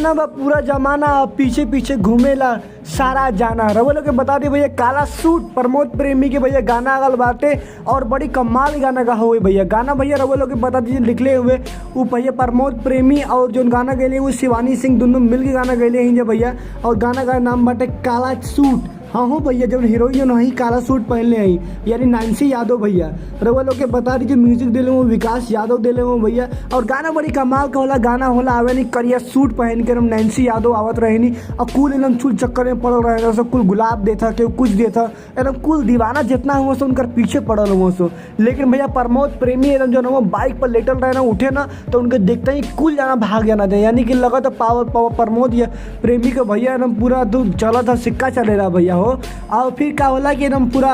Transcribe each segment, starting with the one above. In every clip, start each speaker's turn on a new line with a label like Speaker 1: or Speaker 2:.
Speaker 1: गाना बा पूरा जमाना पीछे पीछे घूमेला सारा जाना। रउआ लोग के बता दी भैया काला सूट प्रमोद प्रेमी के भैया गाना आगल बाटे और बड़ी कमाल गाना का हुए भैया। गाना भैया रउआ लोग के बता दीजिए लिखले हुए वो भैया प्रमोद प्रेमी और जो गाना गैले वो शिवानी सिंह दोनों मिल के गाना गैले हैं भैया। और गाना का नाम बाटे काला सूट। हाँ हो भैया जब हीरोइन नहीं काला सूट पहनले आई यानी नैन्सी यादव भैया। रउआ लोग के बता दीजिए म्यूजिक दिले हुए विकास यादव दिले हुए भैया। और गाना बड़ी कमाल का होला गाना होला आवे नहीं करिया सूट पहन के नैन्सी यादव आवत रहे नहीं और कुल एकदम चूल चक्कर में पड़ल रहे सब कुल गुलाब देता केहू कुछ देता एकदम कुल दीवाना जितना हुआ सो उनकर पीछे पड़ल हुआ सो। लेकिन भैया प्रमोद प्रेमी एकदम जो ना बाइक पर लेटल रहे ना उठे ना तो उनके देखते ही कुल जाना भाग जाना था यानी कि लगा था पावर प्रमोद या प्रेमी के भैया एकदम पूरा तो चला था सिक्का चले रहा भैया हो। और फिर क्या होला कि एकदम पूरा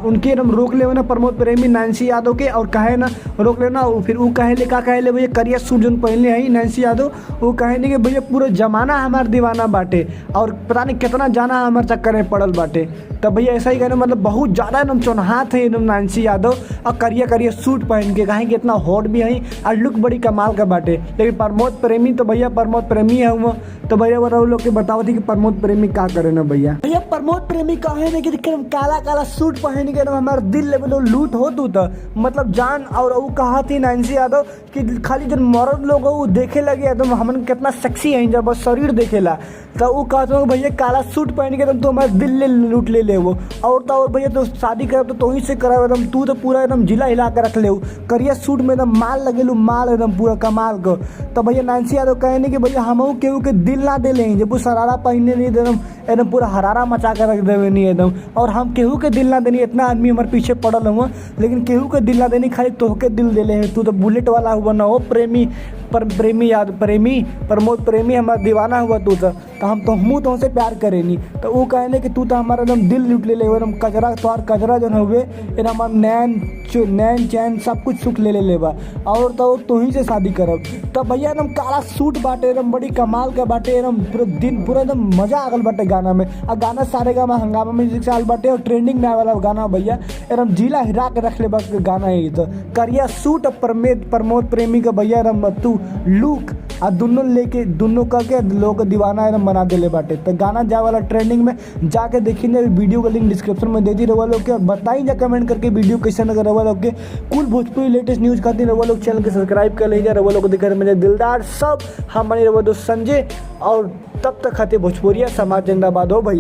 Speaker 1: उनके एकदम रोक ले ना प्रमोद प्रेमी नैन्सी यादव के और कहे ना रोक लेना फिर वो कहे ले का कहे ले भैया करिया सूट जो पहनले आई नैन्सी यादव वो कहे नहीं कि भैया पूरा जमाना हमार दीवाना बाटे और पता नहीं कितना जाना हमारे चक्कर में पड़ल बाटे। तब भैया ऐसा ही कहना मतलब बहुत ज़्यादा एकदम चौनहा थे एकदम नैन्सी यादव और करिया करिया सूट पहन के कहें कि इतना हॉट भी है और लुक बड़ी कमाल का बाटे। लेकिन प्रमोद प्रेमी तो भैया प्रमोद प्रेमी है वो तो भैया वो लोग के बताओ थी कि प्रमोद प्रेमी क्या करे ना भैया। भैया प्रमोद प्रेमी कहे ना कि काला काला सूट पहन के हमारे दिल लेवल लूट हो तू तो मतलब जान। और वो कहा थी नैन्सी यादव कि खाली जब मर्द लोग वो देखे लगे एकदम हमन कितना सेक्सी है जब शरीर देखेला तो वो कहते हो भैया काला सूट पहन के तो हमारे दिल ले लूट ले वो। और तो और भैया तो शादी करे तो ही से करा एकदम तू तो पूरा एकदम जिला हिला के रख ले करिया सूट में एकदम माल लगेलू माल एकदम पूरा कमाल को। तो भैया नैन्सी यादव कहे नहीं कि भैया हम केहू के दिल ना दे लें जब वो शरारा पहनने नहीं एकदम एकदम पूरा हरारा मचा के रख देवे नहीं एकदम। और हम केहू के दिल ना देनी इतना आदमी हमारे पीछे पड़ल हुआ लेकिन केहू के दिल ना देनी खाली तोहके दिल दे ले तू तो बुलेट वाला हुआ ना हो प्रेमी प्रेमी याद प्रेमी प्रमोद प्रेमी हमारा दीवाना हुआ तू तो हम तो हमू तुमसे प्यार करे नहीं। तो वो कहने कि तू तो हमारा एकदम दिल लूट ले एकदम कचरा तोहार कचरा जो हुए एकदम हमारा नैन चैन सब कुछ सुख ले लेबा और तो तू ही से शादी करब। तो भैया एकदम काला सूट बाटे एकदम बड़ी कमाल का बाटे एकदम पूरा दिन पूरा एकदम मजा आगल बाटे गाना में। और गाना सारे गामा हंगामा म्यूजिक से आल बाटे और ट्रेंडिंग में आने वाला गाना भैया एकदम जिला हिरा के रख ले बस गाना है तो करिया सूट प्रमोद प्रेमी का भैया एकदम तू लुक और दोनों लेके दोनों करके लोग दीवाना एकदम बना देले बाटे। तो गाना जा वाला ट्रेंडिंग में जाके देखिए वीडियो का लिंक डिस्क्रिप्शन में दे दी रवा लोग के और बताई जा कमेंट करके वीडियो कैसे लगा रवा लोग के। कुल भोजपुरी लेटेस्ट न्यूज़ खातिर रवा लोग चैनल के सब्सक्राइब कर लीजिए। रवा लोग दिखा मेरे दिलदार सब हमारे रवा दोस्त संजय और तब तक खाते भोजपुरिया समाज जिंदाबाद हो भैया।